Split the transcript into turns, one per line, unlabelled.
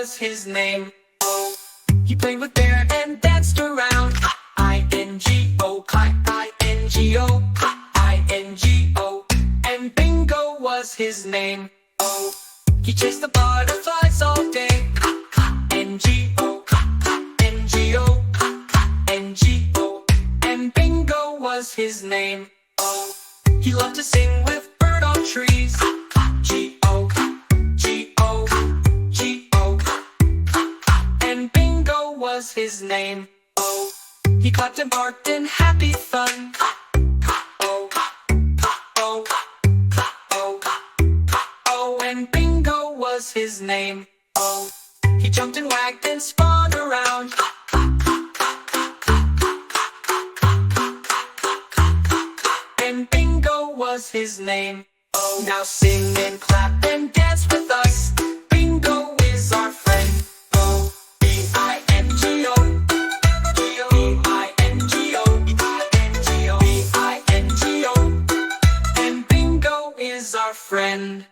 was his name. O. He played with Bear and danced around. I-N-G-O, I-N-G-O, I-N-G-O. And Bingo was his name. O. He chased the butterflies all day. N-G-O, N-G-O, N-G-O. And Bingo was his name. O. He loved to sing with bird on trees. G-O, G-O, G-O. And Bingo was his name. O. He clapped and barked in happy fun. O, O, O, O. And Bingo was his name. O. He jumped and wagged and spun around. And Bingo was his name. Oh, now sing and clap and dance with us. Bingo is our friend. O, B-I-N-G-O, B-I-N-G-O, B-I-N-G-O, B-I-N-G-O. And Bingo is our friend.